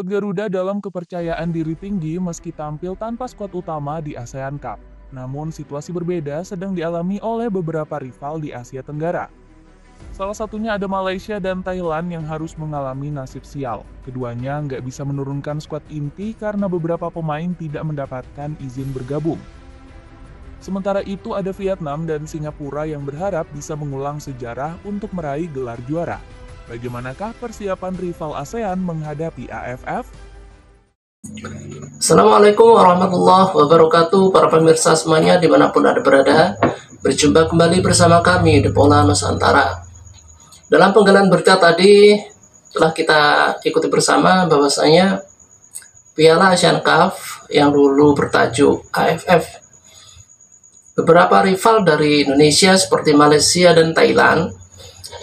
Skuad Garuda dalam kepercayaan diri tinggi meski tampil tanpa skuad utama di ASEAN Cup. Namun situasi berbeda sedang dialami oleh beberapa rival di Asia Tenggara. Salah satunya ada Malaysia dan Thailand yang harus mengalami nasib sial. Keduanya nggak bisa menurunkan skuad inti karena beberapa pemain tidak mendapatkan izin bergabung. Sementara itu ada Vietnam dan Singapura yang berharap bisa mengulang sejarah untuk meraih gelar juara. Bagaimanakah persiapan rival ASEAN menghadapi AFF? Assalamualaikum warahmatullahi wabarakatuh, para pemirsa semuanya dimanapun Anda berada. Berjumpa kembali bersama kami di Pola Nusantara. Dalam penggalan berita tadi telah kita ikuti bersama bahwasanya Piala ASEAN Cup yang dulu bertajuk AFF, beberapa rival dari Indonesia seperti Malaysia dan Thailand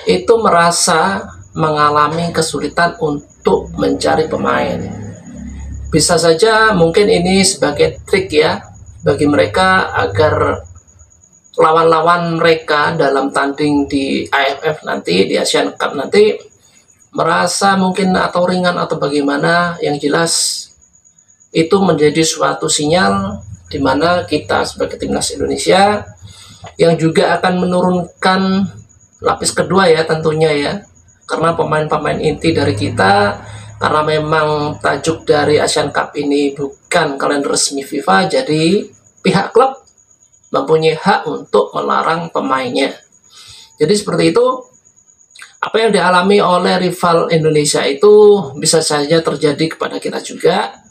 itu merasa mengalami kesulitan untuk mencari pemain. Bisa saja mungkin ini sebagai trik ya bagi mereka agar lawan-lawan mereka dalam tanding di AFF nanti, di ASEAN Cup nanti, merasa mungkin atau ringan atau bagaimana. Yang jelas itu menjadi suatu sinyal di mana kita sebagai timnas Indonesia yang juga akan menurunkan lapis kedua ya tentunya ya, karena pemain-pemain inti dari kita, karena memang tajuk dari ASEAN Cup ini bukan kalender resmi FIFA, jadi pihak klub mempunyai hak untuk melarang pemainnya. Jadi seperti itu, apa yang dialami oleh rival Indonesia itu bisa saja terjadi kepada kita juga.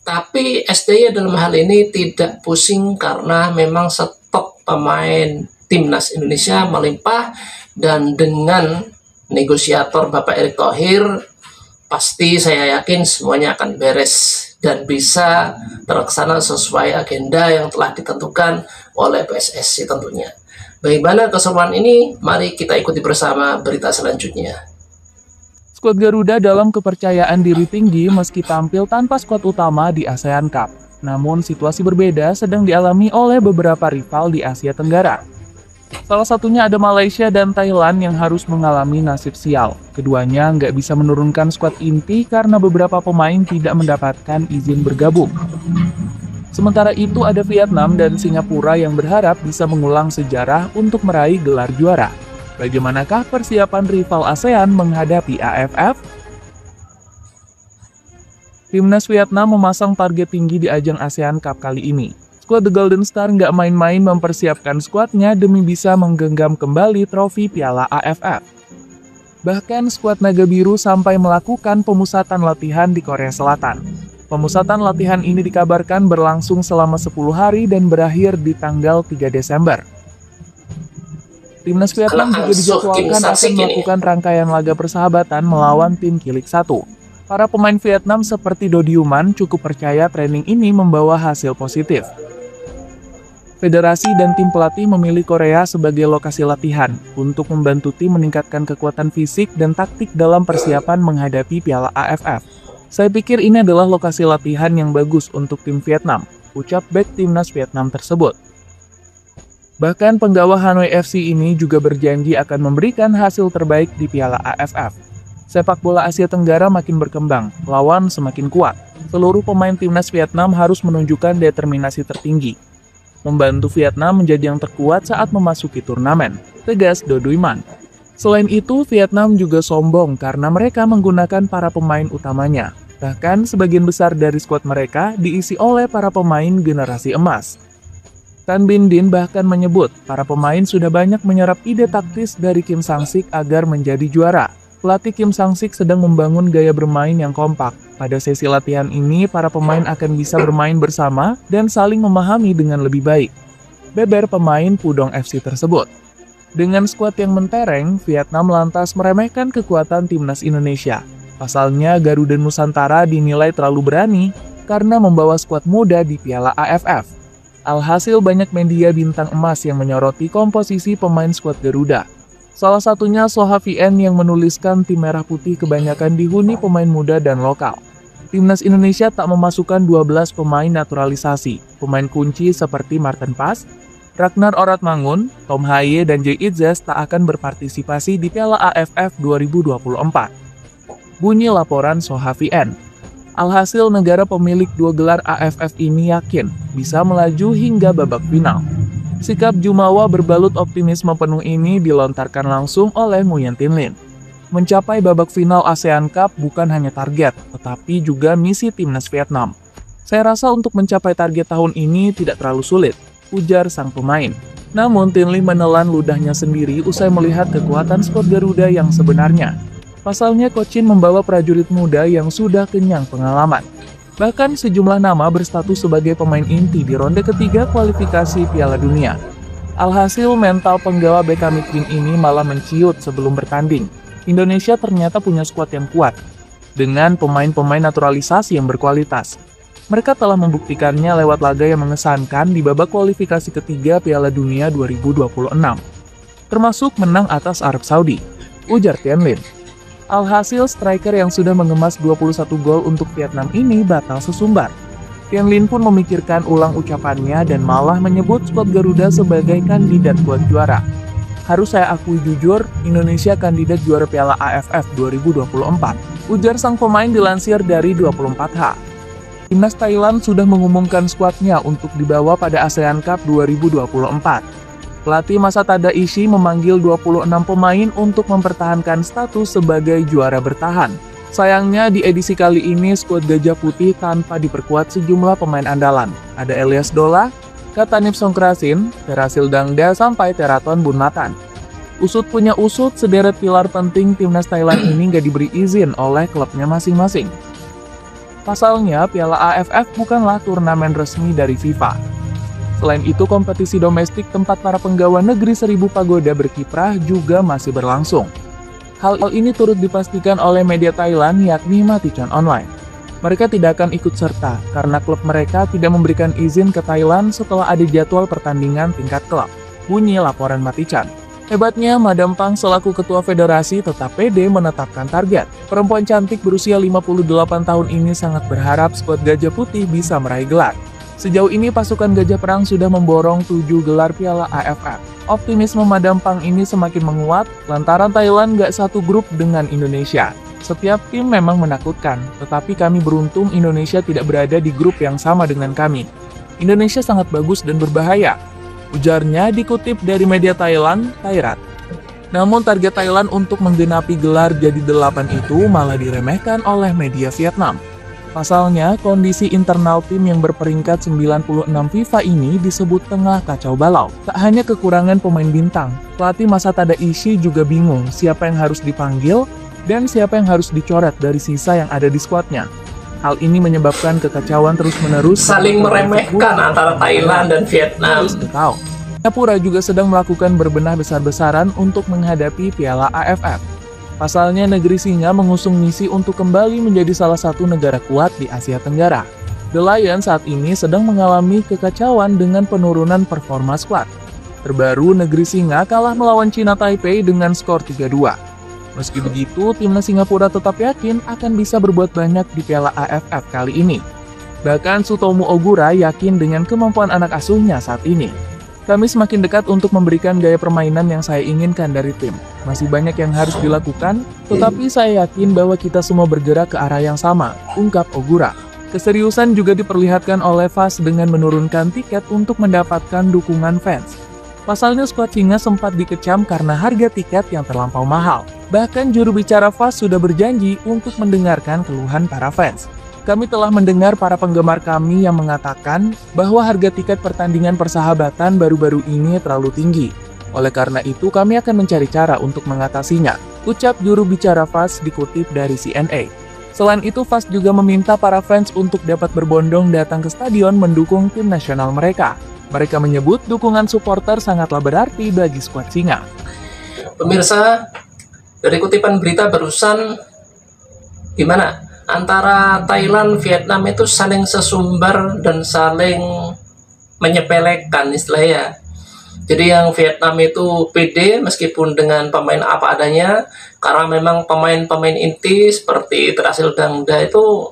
Tapi STY dalam hal ini tidak pusing karena memang stok pemain timnas Indonesia melimpah, dan dengan negosiator Bapak Erick Thohir pasti saya yakin semuanya akan beres dan bisa terlaksana sesuai agenda yang telah ditentukan oleh PSSI tentunya. Bagaimana keseruan ini? Mari kita ikuti bersama berita selanjutnya. Skuad Garuda dalam kepercayaan diri tinggi meski tampil tanpa skuad utama di ASEAN Cup. Namun situasi berbeda sedang dialami oleh beberapa rival di Asia Tenggara. Salah satunya ada Malaysia dan Thailand yang harus mengalami nasib sial. Keduanya nggak bisa menurunkan skuad inti karena beberapa pemain tidak mendapatkan izin bergabung. Sementara itu ada Vietnam dan Singapura yang berharap bisa mengulang sejarah untuk meraih gelar juara. Bagaimanakah persiapan rival ASEAN menghadapi AFF? Timnas Vietnam memasang target tinggi di ajang ASEAN Cup kali ini. Skuad The Golden Star nggak main-main mempersiapkan skuadnya demi bisa menggenggam kembali trofi Piala AFF. Bahkan skuad Naga Biru sampai melakukan pemusatan latihan di Korea Selatan. Pemusatan latihan ini dikabarkan berlangsung selama 10 hari dan berakhir di tanggal 3 Desember. Timnas Vietnam juga dijadwalkan akan melakukan rangkaian laga persahabatan melawan tim Kilik 1. Para pemain Vietnam seperti Dodi Yuman cukup percaya training ini membawa hasil positif. Federasi dan tim pelatih memilih Korea sebagai lokasi latihan untuk membantu tim meningkatkan kekuatan fisik dan taktik dalam persiapan menghadapi Piala AFF. Saya pikir ini adalah lokasi latihan yang bagus untuk tim Vietnam, ucap bek timnas Vietnam tersebut. Bahkan penggawa Hanoi FC ini juga berjanji akan memberikan hasil terbaik di Piala AFF. Sepak bola Asia Tenggara makin berkembang, lawan semakin kuat. Seluruh pemain timnas Vietnam harus menunjukkan determinasi tertinggi, membantu Vietnam menjadi yang terkuat saat memasuki turnamen, tegas Dodi Yuman. Selain itu, Vietnam juga sombong karena mereka menggunakan para pemain utamanya. Bahkan sebagian besar dari skuad mereka diisi oleh para pemain generasi emas. Tan Binh Dinh bahkan menyebut para pemain sudah banyak menyerap ide taktis dari Kim Sang-sik agar menjadi juara. Pelatih Kim Sang-sik sedang membangun gaya bermain yang kompak. Pada sesi latihan ini, para pemain akan bisa bermain bersama dan saling memahami dengan lebih baik, beber pemain Pudong FC tersebut. Dengan skuad yang mentereng, Vietnam lantas meremehkan kekuatan timnas Indonesia. Pasalnya, Garuda Nusantara dinilai terlalu berani karena membawa skuad muda di Piala AFF. Alhasil banyak media bintang emas yang menyoroti komposisi pemain skuad Garuda. Salah satunya Soha VN yang menuliskan tim merah putih kebanyakan dihuni pemain muda dan lokal. Timnas Indonesia tak memasukkan 12 pemain naturalisasi. Pemain kunci seperti Martin Pas, Ragnar Oratmangun, Tom Haye, dan Jay Itzes tak akan berpartisipasi di Piala AFF 2024. Bunyi laporan Soha VN. Alhasil negara pemilik 2 gelar AFF ini yakin bisa melaju hingga babak final. Sikap Jumawa berbalut optimisme penuh ini dilontarkan langsung oleh Nguyen Tin Linh. Mencapai babak final ASEAN Cup bukan hanya target, tetapi juga misi timnas Vietnam. Saya rasa untuk mencapai target tahun ini tidak terlalu sulit, ujar sang pemain. Namun Tin Linh menelan ludahnya sendiri usai melihat kekuatan skuad Garuda yang sebenarnya. Pasalnya Coach Chin membawa prajurit muda yang sudah kenyang pengalaman. Bahkan sejumlah nama berstatus sebagai pemain inti di ronde ketiga kualifikasi Piala Dunia. Alhasil mental penggawa BK Midfield ini malah menciut sebelum bertanding. Indonesia ternyata punya skuad yang kuat, dengan pemain-pemain naturalisasi yang berkualitas. Mereka telah membuktikannya lewat laga yang mengesankan di babak kualifikasi ketiga Piala Dunia 2026. Termasuk menang atas Arab Saudi, ujar Tin Linh. Alhasil striker yang sudah mengemas 21 gol untuk Vietnam ini batal sesumbar. Tin Linh pun memikirkan ulang ucapannya dan malah menyebut skuad Garuda sebagai kandidat kuat juara. Harus saya akui jujur, Indonesia kandidat juara Piala AFF 2024, ujar sang pemain dilansir dari 24H. Timnas Thailand sudah mengumumkan skuadnya untuk dibawa pada ASEAN Cup 2024. Pelatih Masa Tadaishi memanggil 26 pemain untuk mempertahankan status sebagai juara bertahan. Sayangnya di edisi kali ini skuad Gajah Putih tanpa diperkuat sejumlah pemain andalan. Ada Elias Dola, Katanip Songkrasin, Terasil Dangda, sampai Teraton Bunmatan. Usut punya usut, sederet pilar penting timnas Thailand ini nggak diberi izin oleh klubnya masing-masing. Pasalnya, Piala AFF bukanlah turnamen resmi dari FIFA. Selain itu, kompetisi domestik tempat para penggawa negeri Seribu Pagoda berkiprah juga masih berlangsung. Hal ini turut dipastikan oleh media Thailand yakni Matichon Online. Mereka tidak akan ikut serta karena klub mereka tidak memberikan izin ke Thailand setelah ada jadwal pertandingan tingkat klub, bunyi laporan Matichon. Hebatnya, Madam Pang selaku ketua federasi tetap pede menetapkan target. Perempuan cantik berusia 58 tahun ini sangat berharap skuad Gajah Putih bisa meraih gelar. Sejauh ini pasukan Gajah Perang sudah memborong 7 gelar Piala AFF. Optimisme Madam Pang ini semakin menguat lantaran Thailand gak satu grup dengan Indonesia. Setiap tim memang menakutkan, tetapi kami beruntung Indonesia tidak berada di grup yang sama dengan kami. Indonesia sangat bagus dan berbahaya, ujarnya dikutip dari media Thailand, Thairat. Namun target Thailand untuk menggenapi gelar jadi 8 itu malah diremehkan oleh media Vietnam. Pasalnya, kondisi internal tim yang berperingkat 96 FIFA ini disebut tengah kacau balau. Tak hanya kekurangan pemain bintang, pelatih Masa Tadaishi juga bingung siapa yang harus dipanggil dan siapa yang harus dicoret dari sisa yang ada di skuadnya. Hal ini menyebabkan kekacauan terus-menerus saling meremehkan antara Thailand dan Vietnam. Singapura juga sedang melakukan berbenah besar-besaran untuk menghadapi Piala AFF. Pasalnya negeri singa mengusung misi untuk kembali menjadi salah satu negara kuat di Asia Tenggara. The Lions saat ini sedang mengalami kekacauan dengan penurunan performa skuad. Terbaru, negeri singa kalah melawan China Taipei dengan skor 3-2. Meski begitu, timnas Singapura tetap yakin akan bisa berbuat banyak di Piala AFF kali ini. Bahkan Sutomo Ogura yakin dengan kemampuan anak asuhnya saat ini. Kami semakin dekat untuk memberikan gaya permainan yang saya inginkan dari tim. Masih banyak yang harus dilakukan, tetapi saya yakin bahwa kita semua bergerak ke arah yang sama, ungkap Ogura. Keseriusan juga diperlihatkan oleh FAS dengan menurunkan tiket untuk mendapatkan dukungan fans. Pasalnya skuad singa sempat dikecam karena harga tiket yang terlampau mahal. Bahkan juru bicara FAS sudah berjanji untuk mendengarkan keluhan para fans. Kami telah mendengar para penggemar kami yang mengatakan bahwa harga tiket pertandingan persahabatan baru-baru ini terlalu tinggi. Oleh karena itu, kami akan mencari cara untuk mengatasinya, ucap juru bicara FAS dikutip dari CNA. Selain itu, FAS juga meminta para fans untuk dapat berbondong datang ke stadion mendukung tim nasional mereka. Mereka menyebut dukungan supporter sangatlah berarti bagi skuad singa. Pemirsa, dari kutipan berita barusan, gimana? Antara Thailand, Vietnam itu saling sesumbar dan saling menyepelekan istilahnya. Jadi yang Vietnam itu pede meskipun dengan pemain apa adanya, karena memang pemain-pemain inti seperti Terasil Dangda itu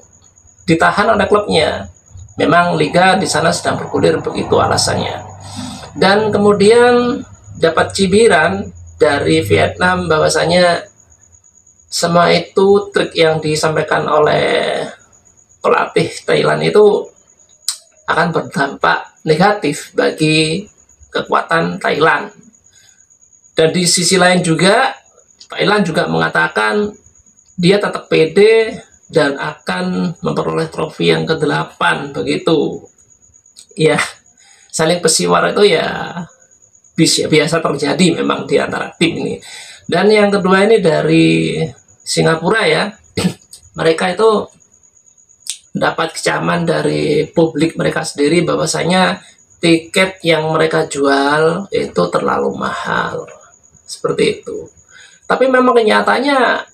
ditahan oleh klubnya. Memang liga di sana sedang bergulir, begitu alasannya. Dan kemudian dapat cibiran dari Vietnam bahwasanya semua itu trik yang disampaikan oleh pelatih Thailand itu akan berdampak negatif bagi kekuatan Thailand. Dan di sisi lain juga, Thailand juga mengatakan dia tetap pede dan akan memperoleh trofi yang ke-8 begitu. Ya, saling pesiwar itu ya biasa terjadi memang di antara tim ini. Dan yang kedua ini dari Singapura ya, mereka itu dapat kecaman dari publik mereka sendiri bahwasanya tiket yang mereka jual itu terlalu mahal, seperti itu. Tapi memang kenyataannya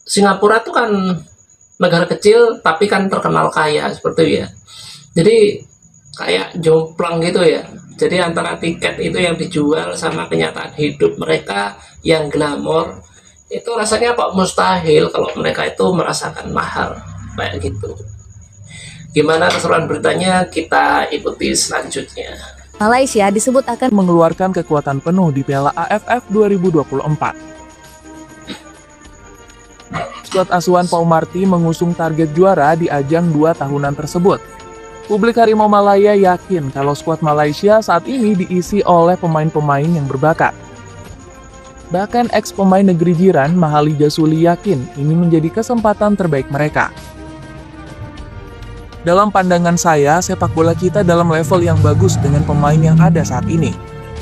Singapura itu kan negara kecil tapi kan terkenal kaya seperti itu ya. Jadi kayak jomplang gitu ya. Jadi antara tiket itu yang dijual sama kenyataan hidup mereka yang glamor, itu rasanya kok mustahil kalau mereka itu merasakan mahal kayak gitu. Gimana keseruan beritanya, kita ikuti selanjutnya. Malaysia disebut akan mengeluarkan kekuatan penuh di Piala AFF 2024. Skuad asuhan Paul Marty mengusung target juara di ajang 2 tahunan tersebut. Publik Harimau Malaya yakin kalau skuad Malaysia saat ini diisi oleh pemain-pemain yang berbakat. Bahkan ex-pemain negeri jiran Mahali Jasuli yakin ini menjadi kesempatan terbaik mereka. Dalam pandangan saya, sepak bola kita dalam level yang bagus dengan pemain yang ada saat ini.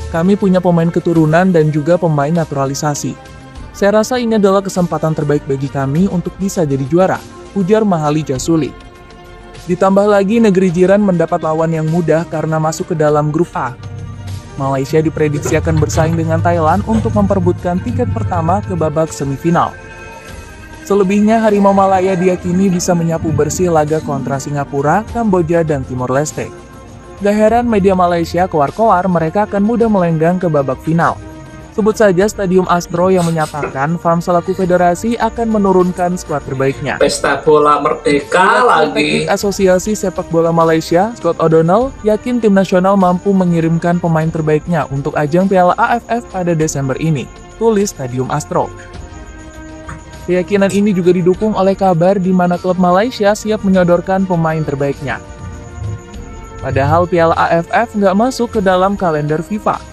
Kami punya pemain keturunan dan juga pemain naturalisasi. Saya rasa ini adalah kesempatan terbaik bagi kami untuk bisa jadi juara, ujar Mahali Jasuli. Ditambah lagi negeri jiran mendapat lawan yang mudah karena masuk ke dalam grup A. Malaysia diprediksi akan bersaing dengan Thailand untuk memperebutkan tiket pertama ke babak semifinal. Selebihnya Harimau Malaya diyakini bisa menyapu bersih laga kontra Singapura, Kamboja, dan Timor Leste. Gak heran media Malaysia koar-koar mereka akan mudah melenggang ke babak final. Sebut saja Stadium Astro yang menyatakan FAM selaku federasi akan menurunkan skuad terbaiknya. Pesta bola merdeka lagi. Asosiasi Sepak Bola Malaysia, Scott O'Donnell, yakin tim nasional mampu mengirimkan pemain terbaiknya untuk ajang Piala AFF pada Desember ini, tulis Stadium Astro. Keyakinan ini juga didukung oleh kabar di mana klub Malaysia siap menyodorkan pemain terbaiknya. Padahal Piala AFF nggak masuk ke dalam kalender FIFA.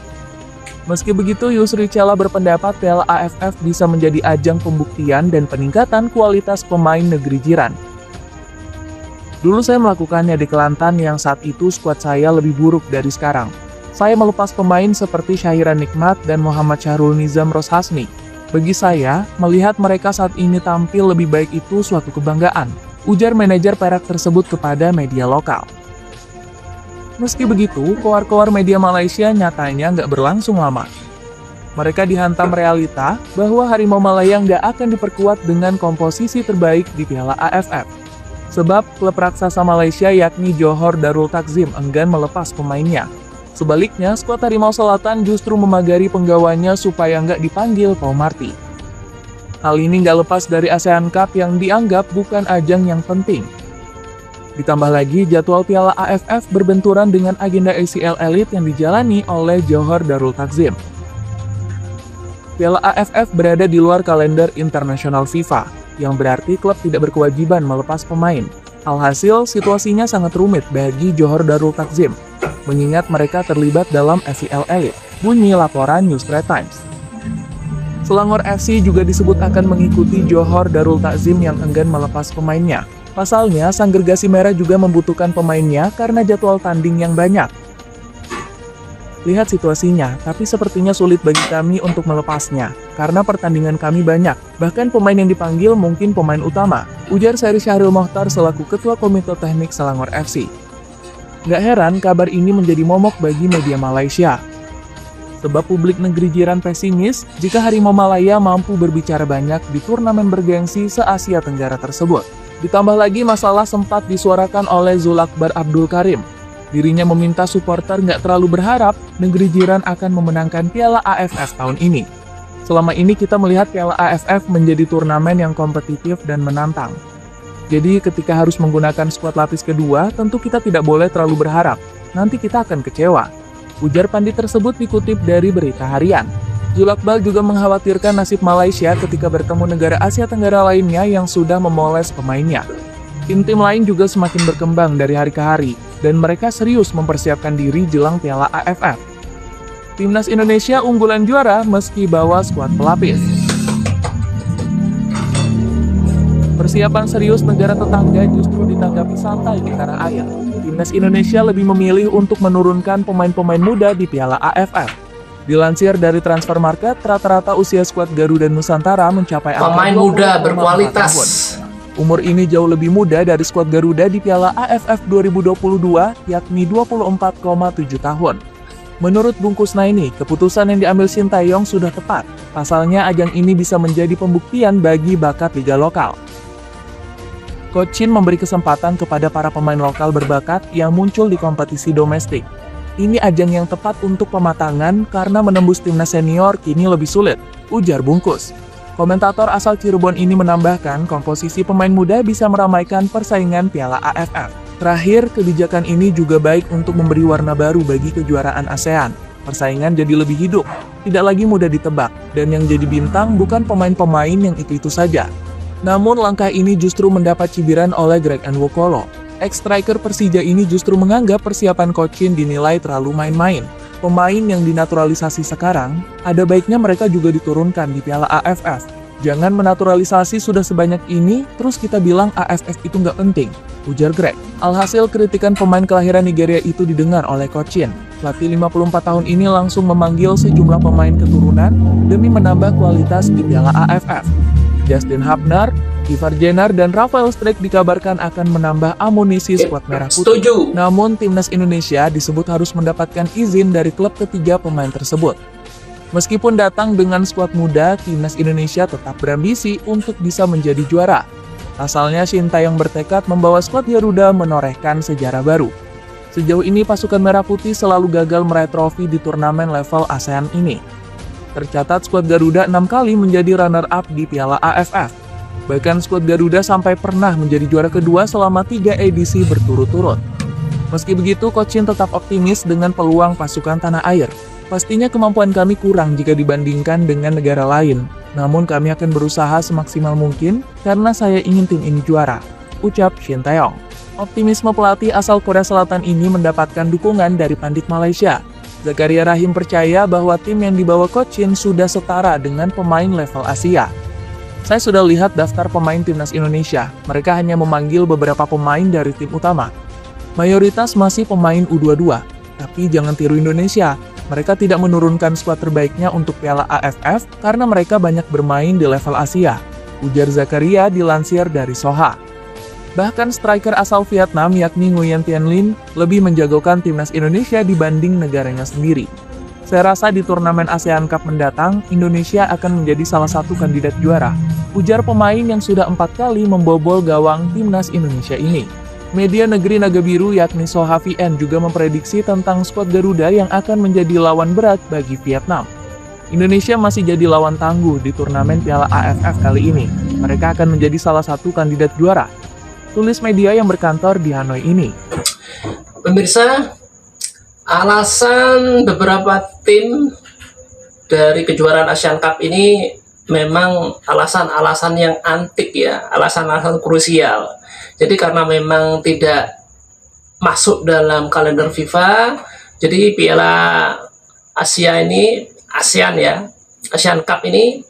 Meski begitu, Yusri Cella berpendapat Piala AFF bisa menjadi ajang pembuktian dan peningkatan kualitas pemain negeri jiran. Dulu saya melakukannya di Kelantan yang saat itu skuad saya lebih buruk dari sekarang. Saya melepas pemain seperti Syahiran Nikmat dan Muhammad Syahrul Nizam Roshasni. Bagi saya, melihat mereka saat ini tampil lebih baik itu suatu kebanggaan, ujar manajer Perak tersebut kepada media lokal. Meski begitu, koar-koar media Malaysia nyatanya nggak berlangsung lama. Mereka dihantam realita bahwa Harimau Malaya nggak akan diperkuat dengan komposisi terbaik di Piala AFF. Sebab klub raksasa Malaysia yakni Johor Darul Takzim enggan melepas pemainnya. Sebaliknya, skuad Harimau Selatan justru memagari penggawanya supaya nggak dipanggil Paul Marty. Hal ini nggak lepas dari ASEAN Cup yang dianggap bukan ajang yang penting. Ditambah lagi, jadwal Piala AFF berbenturan dengan agenda ACL Elite yang dijalani oleh Johor Darul Takzim. Piala AFF berada di luar kalender internasional FIFA, yang berarti klub tidak berkewajiban melepas pemain. Alhasil, situasinya sangat rumit bagi Johor Darul Takzim, mengingat mereka terlibat dalam ACL Elite, bunyi laporan News Trade Times. Selangor FC juga disebut akan mengikuti Johor Darul Takzim yang enggan melepas pemainnya. Pasalnya, sang Gergasi Merah juga membutuhkan pemainnya karena jadwal tanding yang banyak. Lihat situasinya, tapi sepertinya sulit bagi kami untuk melepasnya, karena pertandingan kami banyak, bahkan pemain yang dipanggil mungkin pemain utama, ujar Seri Syahril Mohtar selaku Ketua Komite Teknik Selangor FC. Gak heran kabar ini menjadi momok bagi media Malaysia. Sebab publik negeri jiran pesimis jika Harimau Malaya mampu berbicara banyak di turnamen bergengsi se-Asia Tenggara tersebut. Ditambah lagi masalah sempat disuarakan oleh Zulakbar Abdul Karim. Dirinya meminta supporter nggak terlalu berharap negeri jiran akan memenangkan Piala AFF tahun ini. Selama ini kita melihat Piala AFF menjadi turnamen yang kompetitif dan menantang. Jadi ketika harus menggunakan skuad lapis kedua, tentu kita tidak boleh terlalu berharap. Nanti kita akan kecewa. Ujar pandit tersebut dikutip dari Berita Harian. Zulakbar juga mengkhawatirkan nasib Malaysia ketika bertemu negara Asia Tenggara lainnya yang sudah memoles pemainnya. Tim-tim lain juga semakin berkembang dari hari ke hari, dan mereka serius mempersiapkan diri jelang Piala AFF. Timnas Indonesia unggulan juara meski bawa skuad pelapis. Persiapan serius negara tetangga justru ditanggapi santai di tanah air. Timnas Indonesia lebih memilih untuk menurunkan pemain-pemain muda di Piala AFF. Dilansir dari Transfer Market, rata-rata usia skuad Garuda Nusantara mencapai pemain muda berkualitas. Umur ini jauh lebih muda dari skuad Garuda di Piala AFF 2022, yakni 24,7 tahun. Menurut Bung Kusnaini, keputusan yang diambil Sintayong sudah tepat. Pasalnya ajang ini bisa menjadi pembuktian bagi bakat liga lokal. Coach Shin memberi kesempatan kepada para pemain lokal berbakat yang muncul di kompetisi domestik. Ini ajang yang tepat untuk pematangan karena menembus timnas senior kini lebih sulit, ujar Bungkus. Komentator asal Cirebon ini menambahkan komposisi pemain muda bisa meramaikan persaingan Piala AFF. Terakhir, kebijakan ini juga baik untuk memberi warna baru bagi kejuaraan ASEAN. Persaingan jadi lebih hidup, tidak lagi mudah ditebak, dan yang jadi bintang bukan pemain-pemain yang itu-itu saja. Namun langkah ini justru mendapat cibiran oleh Greg Nwokolo. Ex-striker Persija ini justru menganggap persiapan Coach Shin dinilai terlalu main-main. Pemain yang dinaturalisasi sekarang, ada baiknya mereka juga diturunkan di Piala AFF. Jangan menaturalisasi sudah sebanyak ini, terus kita bilang AFF itu nggak penting, ujar Greg. Alhasil kritikan pemain kelahiran Nigeria itu didengar oleh Coach Shin. Pelatih 54 tahun ini langsung memanggil sejumlah pemain keturunan demi menambah kualitas di Piala AFF. Justin Hapner, Ivar Jenner, dan Rafael Strijk dikabarkan akan menambah amunisi skuad merah putih. Setuju. Namun timnas Indonesia disebut harus mendapatkan izin dari klub ketiga pemain tersebut. Meskipun datang dengan skuad muda, timnas Indonesia tetap berambisi untuk bisa menjadi juara. Pasalnya Sintayong bertekad membawa skuad Garuda menorehkan sejarah baru. Sejauh ini pasukan merah putih selalu gagal meraih trofi di turnamen level ASEAN ini. Tercatat skuad Garuda 6 kali menjadi runner-up di Piala AFF. Bahkan skuad Garuda sampai pernah menjadi juara kedua selama 3 edisi berturut-turut. Meski begitu, Coach Shin tetap optimis dengan peluang pasukan tanah air. Pastinya kemampuan kami kurang jika dibandingkan dengan negara lain. Namun kami akan berusaha semaksimal mungkin karena saya ingin tim ini juara, ucap Sintayong. Optimisme pelatih asal Korea Selatan ini mendapatkan dukungan dari Pandit Malaysia. Zakaria Rahim percaya bahwa tim yang dibawa Coach Shin sudah setara dengan pemain level Asia. Saya sudah lihat daftar pemain timnas Indonesia, mereka hanya memanggil beberapa pemain dari tim utama. Mayoritas masih pemain U22, tapi jangan tiru Indonesia, mereka tidak menurunkan skuad terbaiknya untuk Piala AFF karena mereka banyak bermain di level Asia, ujar Zakaria dilansir dari Soha. Bahkan striker asal Vietnam yakni Nguyen Tien Linh lebih menjagokan timnas Indonesia dibanding negaranya sendiri. Saya rasa di turnamen ASEAN Cup mendatang, Indonesia akan menjadi salah satu kandidat juara, ujar pemain yang sudah 4 kali membobol gawang timnas Indonesia ini. Media negeri Naga Biru yakni Soha VN juga memprediksi tentang skuad Garuda yang akan menjadi lawan berat bagi Vietnam. Indonesia masih jadi lawan tangguh di turnamen Piala AFF kali ini. Mereka akan menjadi salah satu kandidat juara, tulis media yang berkantor di Hanoi ini. Pemirsa, alasan beberapa tim dari kejuaraan Asian Cup ini memang alasan-alasan yang antik ya, alasan-alasan krusial. Jadi karena memang tidak masuk dalam kalender FIFA, jadi Piala Asia ini, ASEAN ya, Asian Cup ini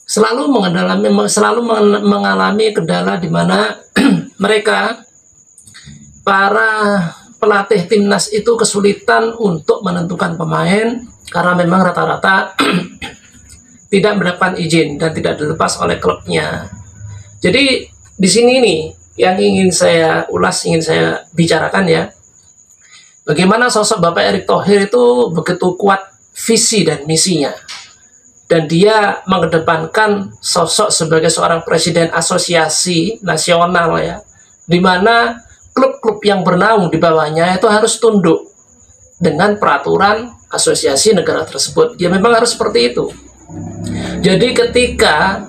selalu mengalami kendala di mana mereka, para pelatih timnas itu kesulitan untuk menentukan pemain karena memang rata-rata tidak mendapatkan izin dan tidak dilepas oleh klubnya. Jadi di sini nih yang ingin saya ulas, ingin saya bicarakan ya, bagaimana sosok Bapak Erick Thohir itu begitu kuat visi dan misinya. Dan dia mengedepankan sosok sebagai seorang presiden asosiasi nasional ya, di mana klub-klub yang bernaung di bawahnya itu harus tunduk dengan peraturan asosiasi negara tersebut. Ya memang harus seperti itu. Jadi ketika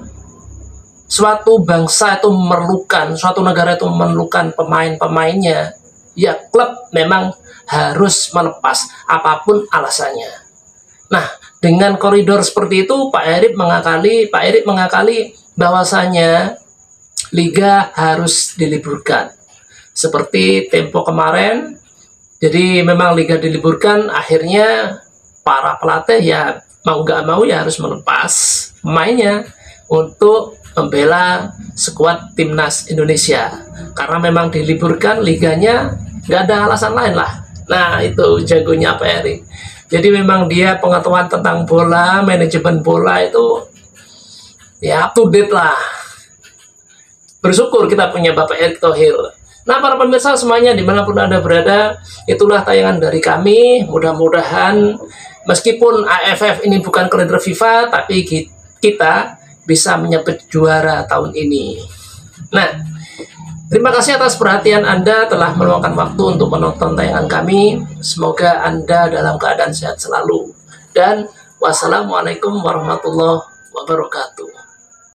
suatu bangsa itu memerlukan, suatu negara itu memerlukan pemain-pemainnya, ya klub memang harus melepas apapun alasannya. Nah, dengan koridor seperti itu, Pak Erick mengakali bahwasanya liga harus diliburkan. Seperti tempo kemarin, jadi memang liga diliburkan, akhirnya para pelatih ya mau nggak mau ya harus melepas pemainnya untuk membela skuad timnas Indonesia. Karena memang diliburkan liganya, nggak ada alasan lain lah. Nah itu jagonya Pak Erick. Jadi memang dia pengetahuan tentang bola, manajemen bola itu ya up to date lah. Bersyukur kita punya Bapak Erick Thohir. Nah para pemirsa semuanya dimanapun Anda berada, itulah tayangan dari kami. Mudah-mudahan meskipun AFF ini bukan kalender FIFA, tapi kita bisa menyabet juara tahun ini. Nah, terima kasih atas perhatian Anda telah meluangkan waktu untuk menonton tayangan kami. Semoga Anda dalam keadaan sehat selalu. Dan wassalamualaikum warahmatullahi wabarakatuh.